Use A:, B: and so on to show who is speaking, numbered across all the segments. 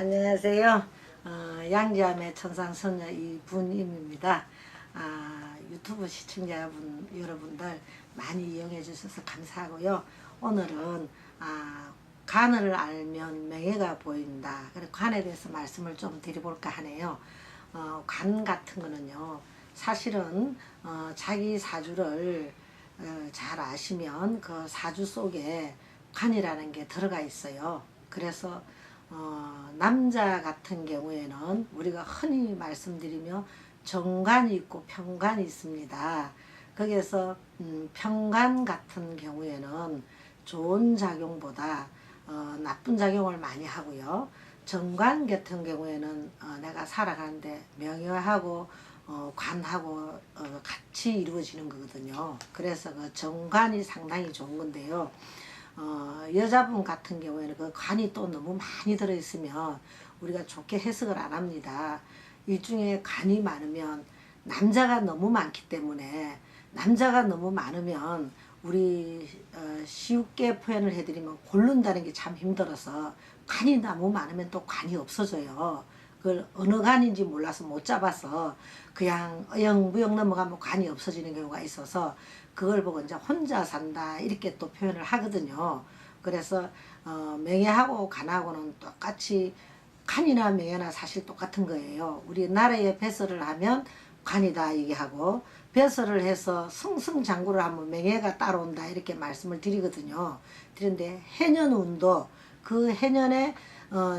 A: 안녕하세요. 양지암의 천상선녀 이분임입니다. 유튜브 시청자분 여러분들 많이 이용해 주셔서 감사하고요. 오늘은 간을 알면 명예가 보인다. 그래서 간에 대해서 말씀을 좀 드려볼까 하네요. 간 같은 거는요, 사실은 자기 사주를 잘 아시면 그 사주 속에 간이라는 게 들어가 있어요. 그래서 남자 같은 경우에는 우리가 흔히 말씀드리며 정관이 있고 편관이 있습니다. 거기에서 편관 같은 경우에는 좋은 작용보다 나쁜 작용을 많이 하고요. 정관 같은 경우에는 내가 살아가는데 명예하고 관하고 같이 이루어지는 거거든요. 그래서 그 정관이 상당히 좋은 건데요. 여자분 같은 경우에는 그 관이 또 너무 많이 들어있으면 우리가 좋게 해석을 안 합니다. 일중에 간이 많으면 남자가 너무 많기 때문에, 남자가 너무 많으면 우리 쉽게 표현을 해드리면 고른다는 게 참 힘들어서, 간이 너무 많으면 또 관이 없어져요. 그걸 어느 간인지 몰라서 못 잡아서 그냥 어영부영 넘어가면 관이 없어지는 경우가 있어서 그걸 보고 이제 혼자 산다 이렇게 또 표현을 하거든요. 그래서 명예하고 간하고는 똑같이, 간이나 명예나 사실 똑같은 거예요. 우리 나라에 배설을 하면 관이다 얘기하고, 배설을 해서 승승장구를 하면 명예가 따라온다 이렇게 말씀을 드리거든요. 그런데 해년운도 그 해년에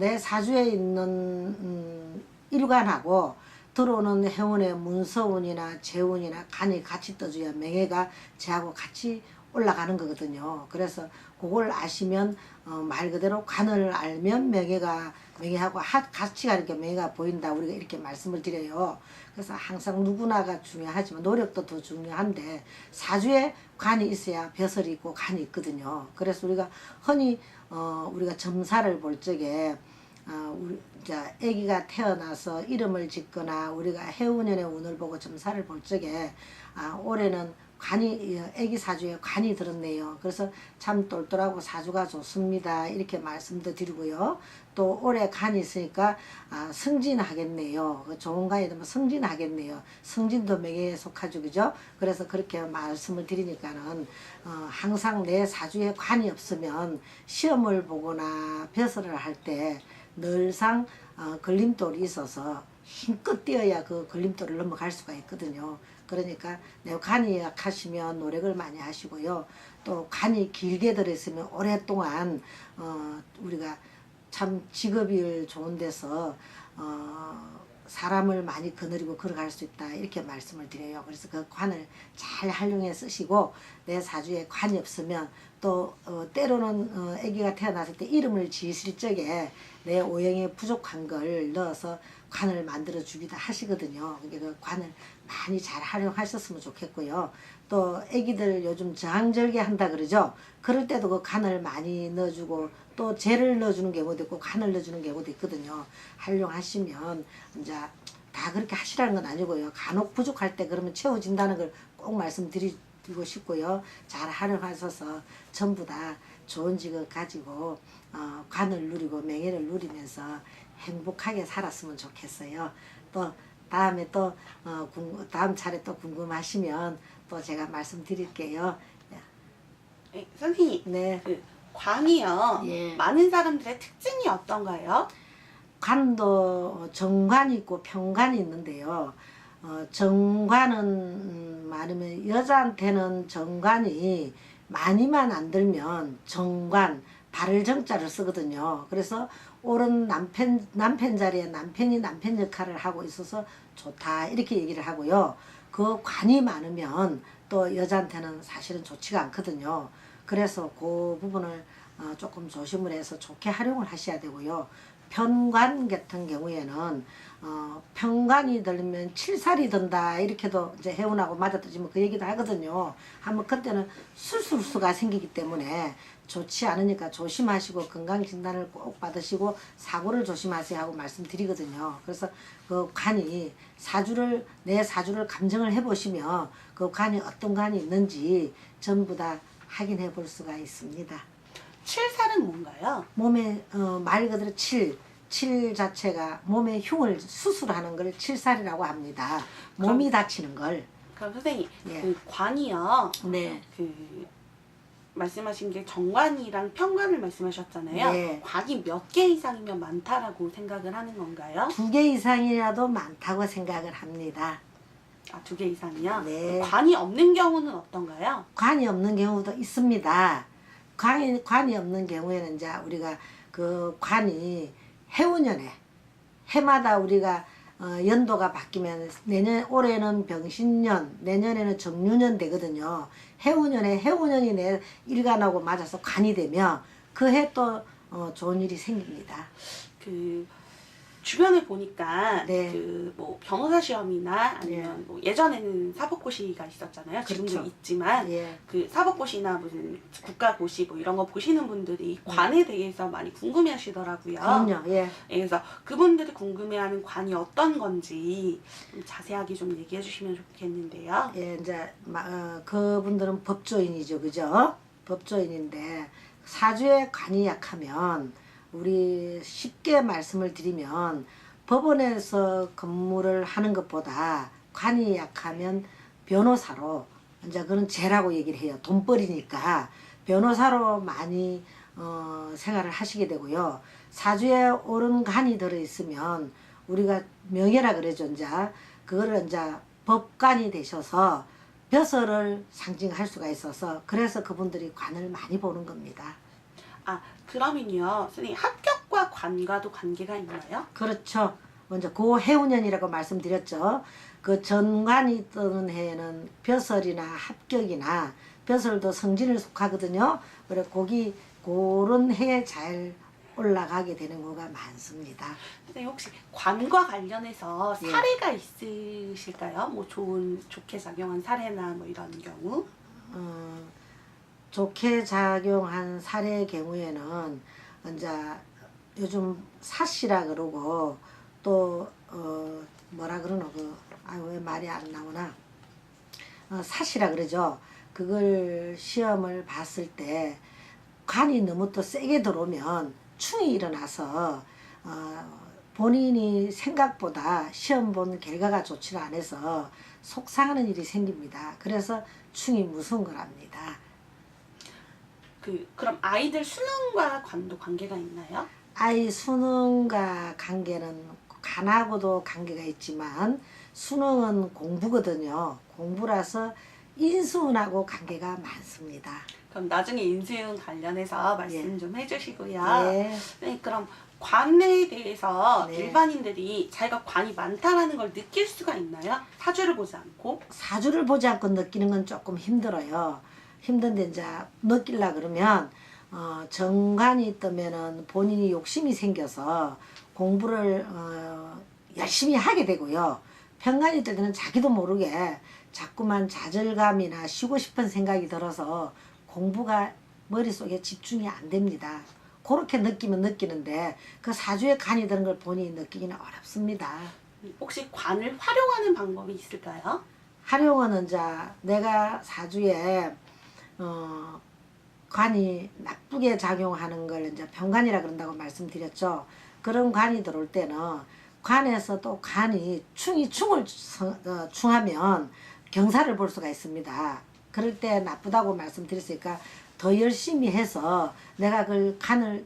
A: 내 사주에 있는 일간하고 들어오는 해운의 문서운이나 재운이나 간이 같이 떠줘야 명예가 쟤하고 같이 올라가는 거거든요. 그래서 그걸 아시면 말 그대로 간을 알면 명예하고 같이 가니까 명예가 보인다, 우리가 이렇게 말씀을 드려요. 그래서 항상 누구나가 중요하지만 노력도 더 중요한데, 사주에 간이 있어야 벼슬이 있고 간이 있거든요. 그래서 우리가 흔히 우리가 점사를 볼 적에 우리 이제 아기가 태어나서 이름을 짓거나 우리가 해운년의 운을 보고 점사를 볼 적에 올해는 간이, 아기 사주에 간이 들었네요. 그래서 참 똘똘하고 사주가 좋습니다 이렇게 말씀도 드리고요. 또 올해 간이 있으니까 승진하겠네요. 좋은 간이 되면 승진하겠네요. 승진도 명예에 속하죠, 그죠? 그래서 그렇게 말씀을 드리니까는 항상 내 사주에 관이 없으면 시험을 보거나 벼슬을 할 때 늘상 걸림돌이 있어서 힘껏 뛰어야 그 걸림돌을 넘어갈 수가 있거든요. 그러니까 내 간이 약하시면 노력을 많이 하시고요. 또 간이 길게 들어있으면 오랫동안 우리가 참 직업이 좋은 데서 사람을 많이 거느리고 걸어갈 수 있다 이렇게 말씀을 드려요. 그래서 그 관을 잘 활용해 쓰시고, 내 사주에 관이 없으면 또 때로는 아기가 태어났을 때 이름을 지으실 적에 내 오행에 부족한 걸 넣어서 관을 만들어 주기도 하시거든요. 그러니까 그 관을 많이 잘 활용하셨으면 좋겠고요. 또 아기들 요즘 저항절개 한다 그러죠. 그럴 때도 그 간을 많이 넣어주고, 또 재를 넣어주는 경우도 있고 간을 넣어주는 경우도 있거든요. 활용하시면 이제 다 그렇게 하시라는 건 아니고요. 간혹 부족할 때 그러면 채워진다는 걸 꼭 말씀드리고 싶고요. 잘 활용하셔서 전부 다 좋은 직업 가지고 관을 누리고 명예를 누리면서 행복하게 살았으면 좋겠어요. 또 다음에 또 다음 차례 또 궁금하시면 또 제가 말씀드릴게요.
B: 네, 선생님,
A: 네.
B: 그 관이요.
A: 예.
B: 많은 사람들의 특징이 어떤가요?
A: 관도 정관이 있고 편관이 있는데요. 정관은 많으면, 여자한테는 정관이 많이만 안 들면 정관, 발을 정자를 쓰거든요. 그래서 옳은 남편 자리에 남편이 남편 역할을 하고 있어서 좋다 이렇게 얘기를 하고요. 그 관이 많으면 또 여자한테는 사실은 좋지가 않거든요. 그래서 그 부분을 조금 조심을 해서 좋게 활용을 하셔야 되고요. 편관 같은 경우에는 편관이 들면 칠살이 든다 이렇게도 이제 해운하고 맞아떨어지면 그 얘기도 하거든요. 하면 그때는 술술수가 생기기 때문에 좋지 않으니까 조심하시고 건강진단을 꼭 받으시고 사고를 조심하세요 하고 말씀드리거든요. 그래서 그 관이 내 사주를 감정을 해보시면 그 관이 어떤 관이 있는지 전부 다 확인해 볼 수가 있습니다.
B: 칠살은 뭔가요?
A: 몸에 말 그대로 칠 자체가 몸의 흉을 수술하는 걸 칠살이라고 합니다. 몸이 다치는 걸.
B: 그럼 선생님,
A: 예.
B: 그 관이요.
A: 네.
B: 그 말씀하신 게 정관이랑 편관을 말씀하셨잖아요.
A: 네.
B: 관이 몇 개 이상이면 많다라고 생각을 하는 건가요?
A: 2개 이상이라도 많다고 생각을 합니다.
B: 아, 2개 이상이요?
A: 네.
B: 관이 없는 경우는 어떤가요?
A: 관이 없는 경우도 있습니다. 관이 없는 경우에는 이제 우리가 그 관이 해운년에 해마다 우리가 연도가 바뀌면 올해는 병신년, 내년에는 정유년 되거든요. 해운년이 내 일간하고 맞아서 관이 되면 그 해 또 좋은 일이 생깁니다.
B: 그 주변에 보니까
A: 네.
B: 그 뭐 변호사 시험이나 아니면 뭐 예전에는 사법고시가 있었잖아요. 지금도
A: 그렇죠.
B: 있지만
A: 예.
B: 그 사법고시나 무슨 국가고시 뭐 이런 거 보시는 분들이 관에 대해서 많이 궁금해하시더라고요.
A: 그럼요. 예.
B: 그래서 그분들이 궁금해하는 관이 어떤 건지 좀 자세하게 좀 얘기해 주시면 좋겠는데요.
A: 예, 이제 그분들은 법조인이죠, 그죠? 법조인인데 사주에 관이 약하면 우리 쉽게 말씀을 드리면 법원에서 근무를 하는 것보다 관이 약하면 변호사로 이제 그런 죄라고 얘기를 해요. 돈벌이니까 변호사로 많이 생활을 하시게 되고요. 사주에 옳은 간이 들어 있으면 우리가 명예라 그러죠, 이제 그거를 이제 법관이 되셔서 벼슬을 상징할 수가 있어서 그래서 그분들이 관을 많이 보는 겁니다.
B: 아, 그러면요. 선생님 합격과 관과도 관계가 있나요?
A: 그렇죠. 먼저 고해운년이라고 말씀드렸죠. 그 전관이 뜨는 해에는 벼슬이나 합격이나 벼슬도 성진을 속하거든요. 그래 그런 해에 잘 올라가게 되는 경우가 많습니다.
B: 선생님 혹시 관과 관련해서
A: 예.
B: 사례가 있으실까요? 뭐 좋게 작용한 사례나 뭐 이런 경우?
A: 좋게 작용한 사례의 경우에는 이제 요즘 사시라 그러고 또 뭐라 그러노 왜 말이 안 나오나 사시라 그러죠. 그걸 시험을 봤을 때 관이 너무 또 세게 들어오면 충이 일어나서 본인이 생각보다 시험 본 결과가 좋지를 않아서 속상하는 일이 생깁니다. 그래서 충이 무서운 거랍니다.
B: 그럼 아이들 수능과 관도 관계가 있나요?
A: 아이 수능과 관계는 간하고도 관계가 있지만 수능은 공부거든요. 공부라서 인수운하고 관계가 많습니다.
B: 그럼 나중에 인수운 관련해서 말씀
A: 예.
B: 좀 해주시고요.
A: 예.
B: 네, 그럼 관에 대해서
A: 네.
B: 일반인들이 자기가 관이 많다라는 걸 느낄 수가 있나요? 사주를 보지 않고?
A: 사주를 보지 않고 느끼는 건 조금 힘들어요. 힘든데 이제 느끼려 그러면 정관이 뜨면은 본인이 욕심이 생겨서 공부를 열심히 하게 되고요. 편관이 뜰 때는 자기도 모르게 자꾸만 좌절감이나 쉬고 싶은 생각이 들어서 공부가 머릿속에 집중이 안 됩니다. 그렇게 느끼면 느끼는데 그 사주에 간이 드는 걸 본인이 느끼기는 어렵습니다.
B: 혹시 관을 활용하는 방법이 있을까요?
A: 활용은 이제 내가 사주에 관이 나쁘게 작용하는 걸 이제 병관이라 그런다고 말씀드렸죠. 그런 관이 들어올 때는 관에서 또 관이 충을 충하면 경사를 볼 수가 있습니다. 그럴 때 나쁘다고 말씀드렸으니까 더 열심히 해서 내가 그 간을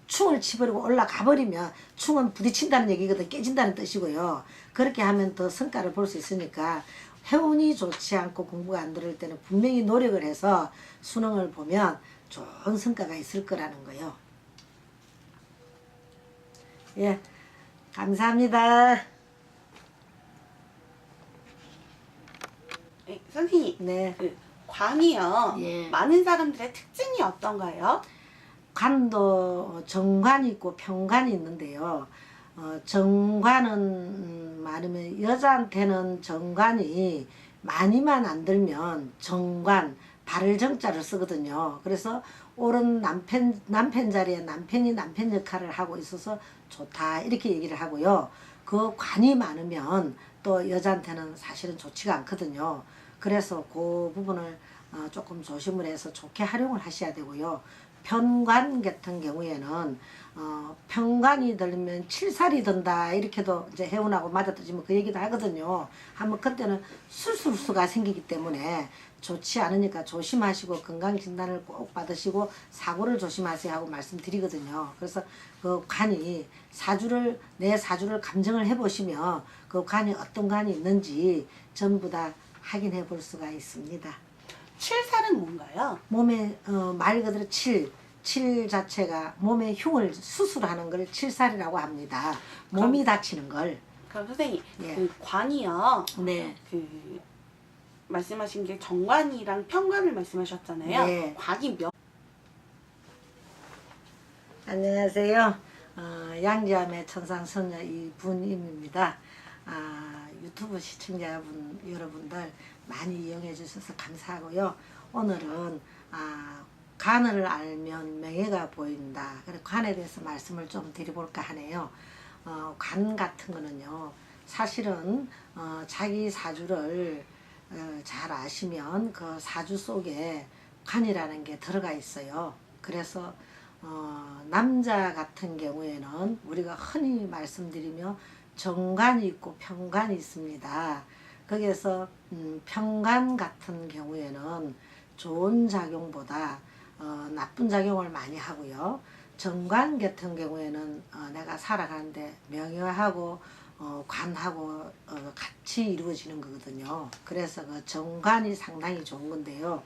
A: 충을 치버리고 올라가 버리면 충은 부딪힌다는 얘기거든. 깨진다는 뜻이고요. 그렇게 하면 더 성과를 볼 수 있으니까 해운이 좋지 않고 공부가 안 들을 때는 분명히 노력을 해서 수능을 보면 좋은 성과가 있을 거라는 거요. 예, 감사합니다.
B: 네, 선생님,
A: 네,
B: 관이요.
A: 예.
B: 많은 사람들의 특징이 어떤가요?
A: 관도 정관이 있고 편관이 있는데요. 정관은 말하면 여자한테는 정관이 많이만 안 들면 정관, 발을 정자를 쓰거든요. 그래서 옳은 남편 자리에 남편이 남편 역할을 하고 있어서 좋다 이렇게 얘기를 하고요. 그 관이 많으면 또 여자한테는 사실은 좋지가 않거든요. 그래서 그 부분을 조금 조심을 해서 좋게 활용을 하셔야 되고요. 편관 같은 경우에는 편관이 들면 칠살이 든다 이렇게도 이제 해운하고 맞아떨어지면 그 얘기도 하거든요. 한번 그때는 수술수가 생기기 때문에 좋지 않으니까 조심하시고 건강진단을 꼭 받으시고 사고를 조심하세요 하고 말씀드리거든요. 그래서 그 관이 내 사주를 감정을 해보시면 그 관이 어떤 관이 있는지 전부 다 확인해 볼 수가 있습니다.
B: 칠살은 뭔가요?
A: 몸에 말 그대로 칠 자체가 몸의 흉을 수술하는 걸 칠살이라고 합니다. 몸이 다치는 걸.
B: 그럼 선생님,
A: 예.
B: 그 관이요.
A: 네.
B: 그 말씀하신 게 정관이랑 편관을 말씀하셨잖아요.
A: 네.
B: 관이 몇
A: 안녕하세요. 양지암의 천상선녀 이분임입니다. 유튜브 시청자분 여러분들 많이 이용해 주셔서 감사하고요. 오늘은 관을 알면 명예가 보인다. 그래서 관에 대해서 말씀을 좀 드려볼까 하네요. 관 같은 거는요, 사실은 자기 사주를 잘 아시면 그 사주 속에 관이라는 게 들어가 있어요. 그래서 남자 같은 경우에는 우리가 흔히 말씀드리며 정관이 있고 편관이 있습니다. 거기에서 편관 같은 경우에는 좋은 작용보다 나쁜 작용을 많이 하고요. 정관 같은 경우에는 내가 살아가는데 명예하고 관하고 같이 이루어지는 거거든요. 그래서 그 정관이 상당히 좋은 건데요.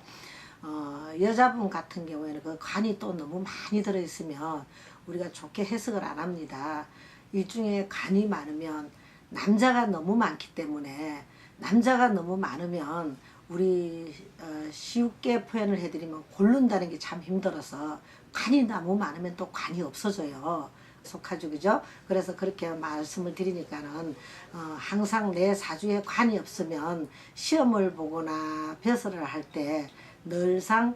A: 여자분 같은 경우에는 그 관이 또 너무 많이 들어있으면 우리가 좋게 해석을 안 합니다. 일중에 관이 많으면 남자가 너무 많기 때문에 남자가 너무 많으면 우리 쉽게 표현을 해드리면 고른다는 게 참 힘들어서 관이 너무 많으면 또 관이 없어져요. 속하죠, 그죠? 그래서 그렇게 말씀을 드리니까는 항상 내 사주에 관이 없으면 시험을 보거나 배설을 할 때 늘상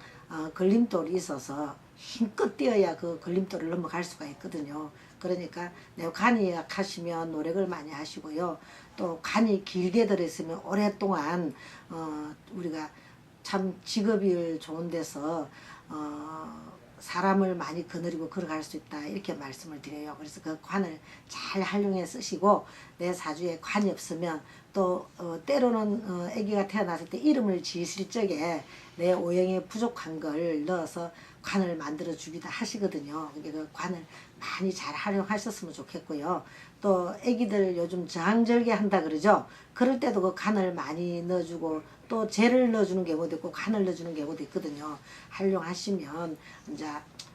A: 걸림돌이 있어서 힘껏 뛰어야 그 걸림돌을 넘어갈 수가 있거든요. 그러니까 내 관이 약하시면 노력을 많이 하시고요. 또 관이 길게 들어있으면 오랫동안 우리가 참 직업이 좋은 데서 사람을 많이 거느리고 걸어갈 수 있다 이렇게 말씀을 드려요. 그래서 그 관을 잘 활용해 쓰시고 내 사주에 관이 없으면 또 때로는 아기가 태어났을 때 이름을 지으실 적에 내 오형에 부족한 걸 넣어서 관을 만들어 주기도 하시거든요. 그러니까 그 관을 많이 잘 활용하셨으면 좋겠고요. 또 아기들 요즘 저항절개 한다 그러죠. 그럴 때도 그 간을 많이 넣어주고 또 재를 넣어주는 경우도 있고 간을 넣어주는 경우도 있거든요. 활용하시면 이제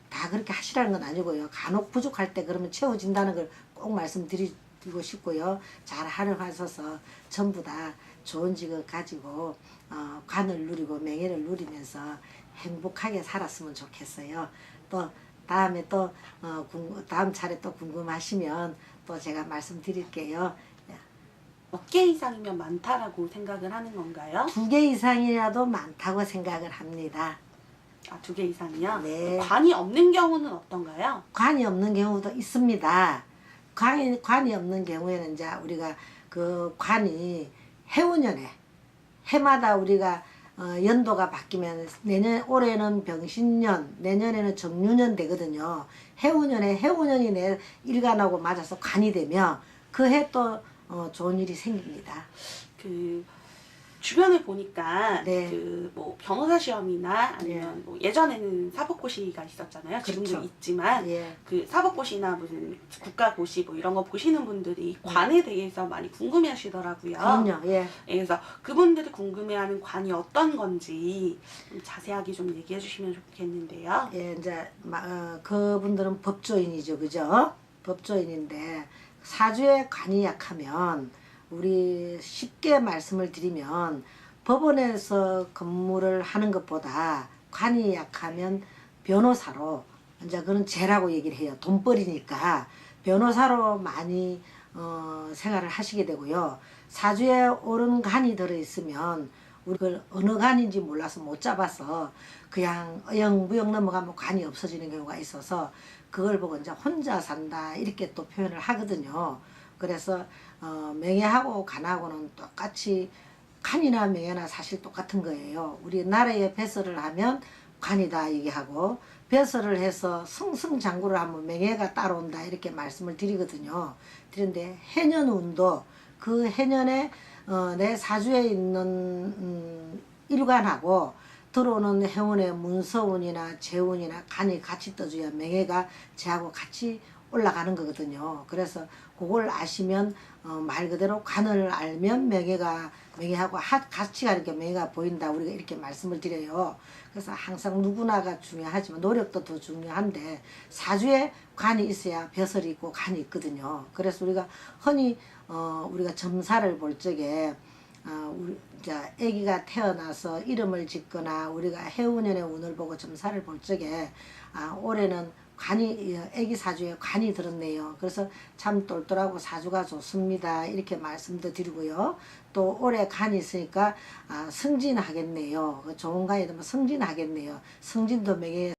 A: 다 그렇게 하시라는 건 아니고요. 간혹 부족할 때 그러면 채워진다는 걸 꼭 말씀드리고 싶고요. 잘 활용하셔서 전부 다 좋은 직업 가지고 관을 누리고 명예를 누리면서 행복하게 살았으면 좋겠어요. 또 다음에 또 다음 차례 또 궁금하시면 또 제가 말씀드릴게요.
B: 몇 개 이상이면 많다라고 생각을 하는 건가요?
A: 2개 이상이라도 많다고 생각을 합니다.
B: 2개 이상이요?
A: 네.
B: 관이 없는 경우는 어떤가요?
A: 관이 없는 경우도 있습니다. 관이 없는 경우에는 이제 우리가 그 관이 해운년에 해마다 우리가 연도가 바뀌면 올해는 병신년, 내년에는 정유년 되거든요. 해운년이 내 일간하고 맞아서 관이 되면 그 해 또 좋은 일이 생깁니다.
B: 그 주변에 보니까
A: 네.
B: 그 뭐 변호사 시험이나 아니면 뭐 예전에는 사법고시가 있었잖아요. 지금도
A: 그렇죠.
B: 있지만
A: 예.
B: 그 사법고시나 무슨 국가고시 뭐 이런 거 보시는 분들이 관에 대해서 많이 궁금해하시더라고요.
A: 그럼요. 예.
B: 그래서 그분들이 궁금해하는 관이 어떤 건지 좀 자세하게 좀 얘기해 주시면 좋겠는데요.
A: 예, 이제 그분들은 법조인이죠, 그죠? 법조인인데 사주에 관이 약하면 우리 쉽게 말씀을 드리면 법원에서 근무를 하는 것보다 관이 약하면 변호사로 이제 그런 죄라고 얘기를 해요. 돈벌이니까 변호사로 많이 생활을 하시게 되고요. 사주에 옳은 간이 들어있으면 우리 그걸 어느 간인지 몰라서 못 잡아서 그냥 어영부영 넘어가면 관이 없어지는 경우가 있어서 그걸 보고 이제 혼자 산다 이렇게 또 표현을 하거든요. 그래서 명예하고 간하고는 똑같이 간이나 명예나 사실 똑같은 거예요. 우리 나라에 배설을 하면 관이다 얘기하고 벼슬을 해서 승승장구를 하면 명예가 따라온다 이렇게 말씀을 드리거든요. 그런데 해년운도 그 해년에 내 사주에 있는 일간하고 들어오는 해운의 문서운이나 재운이나 간이 같이 떠줘야 명예가 저하고 같이 올라가는 거거든요. 그래서 그걸 아시면 말 그대로 간을 알면 명예하고 같이 가니까 명예가 보인다. 우리가 이렇게 말씀을 드려요. 그래서 항상 누구나가 중요하지만 노력도 더 중요한데 사주에 간이 있어야 벼슬이 있고 간이 있거든요. 그래서 우리가 흔히 우리가 점사를 볼 적에 우리 이제 아기가 태어나서 이름을 짓거나 우리가 해운년의 운을 보고 점사를 볼 적에 올해는 간이 아기 사주에 간이 들었네요. 그래서 참 똘똘하고 사주가 좋습니다. 이렇게 말씀도 드리고요. 또 올해 간이 있으니까 승진하겠네요. 좋은 간이 되면 승진하겠네요. 승진도 명예